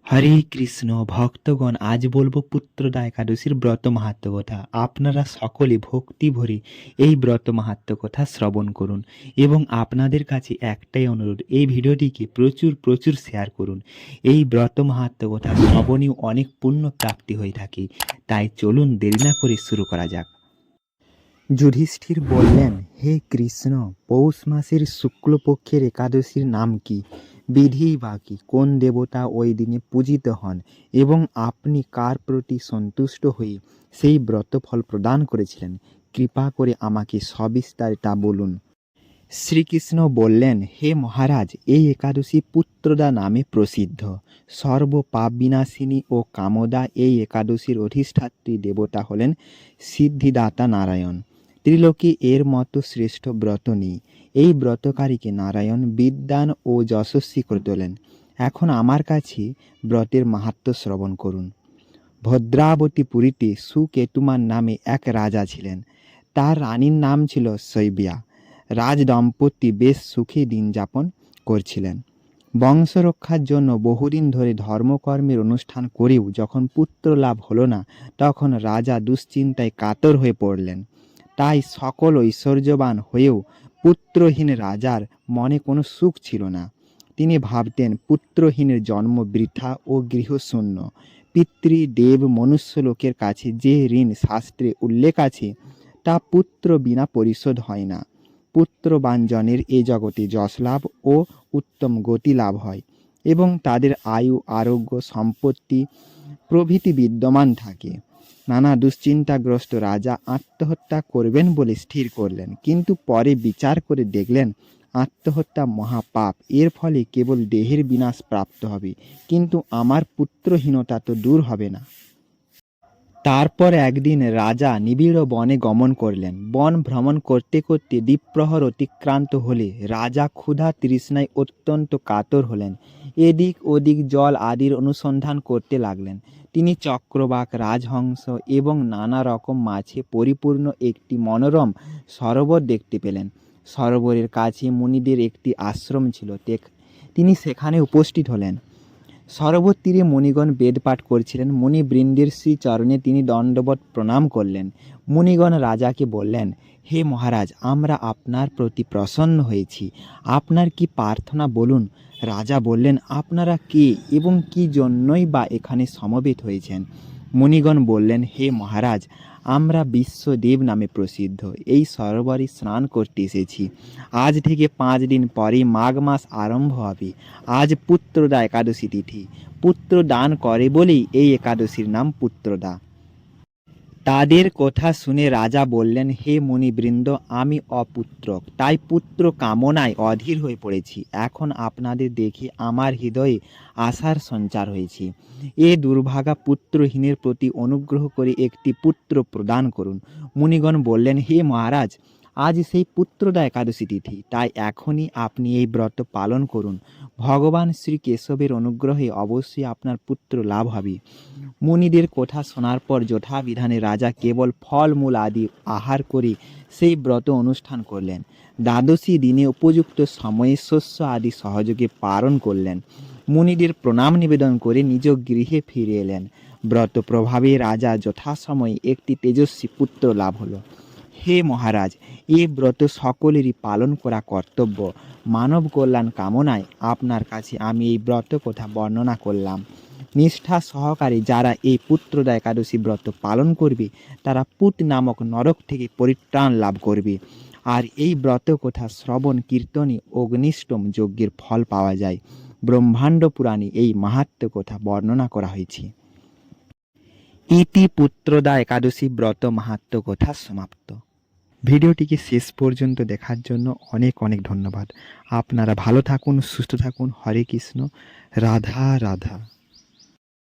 হরে কৃষ্ণ ভক্তগণ, আজ বলবো পুত্রদা একাদশীর ব্রত মাহাত্ম্য কথা। আপনারা সকলে ভক্তি ভরে এই ব্রত মাহাত্ম্য কথা শ্রবণ করুন এবং আপনাদের কাছে একটাই অনুরোধ, এই ভিডিওটিকে প্রচুর প্রচুর শেয়ার করুন। এই ব্রত মাহাত্ম্য কথা শ্রবণেও অনেক পুণ্য প্রাপ্তি হয়ে থাকে। তাই চলুন দেরি না করে শুরু করা যাক। যুধিষ্ঠির বললেন, হে কৃষ্ণ, পৌষ মাসের শুক্লপক্ষের একাদশীর নাম কি? বিধি বা কি? কোন দেবতা ওই দিনে পূজিত হন এবং আপনি কার প্রতি সন্তুষ্ট হয়ে সেই ব্রতফল প্রদান করেছিলেন? কৃপা করে আমাকে সবিস্তারে তা বলুন। শ্রীকৃষ্ণ বললেন, হে মহারাজ, এই একাদশী পুত্রদা নামে প্রসিদ্ধ। সর্ব পাপ বিনাশিনী ও কামদা এই একাদশীর অধিষ্ঠাত্রী দেবতা হলেন সিদ্ধিদাতা নারায়ণ। ত্রিলোকে এর মতো শ্রেষ্ঠ ব্রত নেই। এই ব্রতকারীকে নারায়ণ বিদ্বান ও যশস্বী করে তোলেন। এখন আমার কাছে ব্রতের মাহাত্ম্য শ্রবণ করুন। ভদ্রাবতী পুরীতে সুকেতুমান নামে এক রাজা ছিলেন। তার রানীর নাম ছিল শৈবিয়া। রাজ দম্পতি বেশ সুখে দিন যাপন করছিলেন। বংশরক্ষার জন্য বহুদিন ধরে ধর্মকর্মের অনুষ্ঠান করেও যখন পুত্র লাভ হলো না, তখন রাজা দুশ্চিন্তায় কাতর হয়ে পড়লেন। তাই সকল ঐশ্বর্যবান হয়েও পুত্রহীন রাজার মনে কোনো সুখ ছিল না। তিনি ভাবতেন, পুত্রহীনের জন্ম বৃথা ও গৃহশূন্য। পিতৃদেব মনুষ্যলোকের কাছে যে ঋণ শাস্ত্রে উল্লেখ আছে, তা পুত্র বিনা পরিশোধ হয় না। পুত্রবান জনের এ জগতে যশ লাভ ও উত্তম গতি লাভ হয় এবং তাদের আয়ু, আরোগ্য, সম্পত্তি প্রভৃতি বিদ্যমান থাকে। নানা দুশ্চিন্তাগ্রস্ত রাজা আত্মহত্যা করবেন বলে স্থির করলেন, কিন্তু পরে বিচার করে দেখলেন আত্মহত্যা মহাপাপ। এর ফলে কেবল দেহের বিনাশ প্রাপ্ত হবে, কিন্তু আমার পুত্রহীনতা তো দূর হবে না। তারপর একদিন রাজা নিবিড় বনে গমন করলেন। বন ভ্রমণ করতে করতে দ্বিপ্রহর অতিক্রান্ত হলে রাজা ক্ষুধা তৃষ্ণায় অত্যন্ত কাতর হলেন। এদিক ওদিক জল আদির অনুসন্ধান করতে লাগলেন। তিনি চক্রবাক, রাজহংস এবং নানা রকম মাছে পরিপূর্ণ একটি মনোরম সরোবর দেখতে পেলেন। সরোবরের কাছে মুনিদের একটি আশ্রম ছিল। তিনি সেখানে উপস্থিত হলেন। সরোবর তীরে মুনিগণ বেদপাঠ করছিলেন। মুনিবৃন্দের শ্রীচরণে তিনি দণ্ডবৎ প্রণাম করলেন। মুনিগণ রাজাকে বললেন, হে মহারাজ, আমরা আপনার প্রতি প্রসন্ন হয়েছি। আপনার কি প্রার্থনা বলুন। রাজা বললেন, আপনারা কে এবং কি জন্যই বা এখানে সমবেত হয়েছেন? মুনিগণ বললেন, হে মহারাজ, আমরা বিশ্বদেব নামে প্রসিদ্ধ এই সরোবরে স্নান করতে এসেছি। আজ থেকে 5 দিন পরে মাঘ মাস আরম্ভ হবে। আজ পুত্রদা একাদশী তিথি। পুত্র দান করে বলেই এই একাদশীর নাম পুত্রদা। তাদের কথা শুনে রাজা বললেন, হে মুনিবৃন্দ, আমি অপুত্রক, তাই পুত্র কামনায় অধীর হয়ে পড়েছি। এখন আপনাদের দেখে আমার হৃদয়ে আশার সঞ্চার হয়েছে। এ দুর্ভাগা পুত্রহীনের প্রতি অনুগ্রহ করে একটি পুত্র প্রদান করুন। মুনিগণ বললেন, হে মহারাজ, আজ সেই পুত্রদা একাদশী তিথি, তাই এখনই আপনি এই ব্রত পালন করুন। ভগবান শ্রী কেশবের অনুগ্রহে অবশ্যই আপনার পুত্র লাভ হবে। মুনিদের কথা শোনার পর যথাবিধানে রাজা কেবল ফলমূল আদি আহার করে সেই ব্রত অনুষ্ঠান করলেন। দ্বাদশী দিনে উপযুক্ত সময়ে শস্য আদি সহযোগে পালন করলেন। মুনিদের প্রণাম নিবেদন করে নিজ গৃহে ফিরে এলেন। ব্রত প্রভাবে রাজা যথাসময়ে একটি তেজস্বী পুত্র লাভ হলো। হে মহারাজ, এ ব্রত সকলেরই পালন করা কর্তব্য। মানব কল্যাণ কামনায় আপনার কাছে আমি এই ব্রত কথা বর্ণনা করলাম। নিষ্ঠা সহকারে যারা এই পুত্রদা একাদশী ব্রত পালন করবে, তারা পুত নামক নরক থেকে পরিত্রাণ লাভ করবে। আর এই ব্রত কথা শ্রবণ কীর্তনে অগ্নিষ্টম যজ্ঞের ফল পাওয়া যায়। ব্রহ্মাণ্ড পুরাণে এই মাহাত্ম্য কথা বর্ণনা করা হয়েছে। ইতি পুত্রদা একাদশী ব্রত মাহাত্ম্য কথা সমাপ্ত। ভিডিওটিকে শেষ পর্যন্ত দেখার জন্য অনেক অনেক ধন্যবাদ। আপনারা ভালো থাকুন, সুস্থ থাকুন। হরে কৃষ্ণ। রাধা রাধা।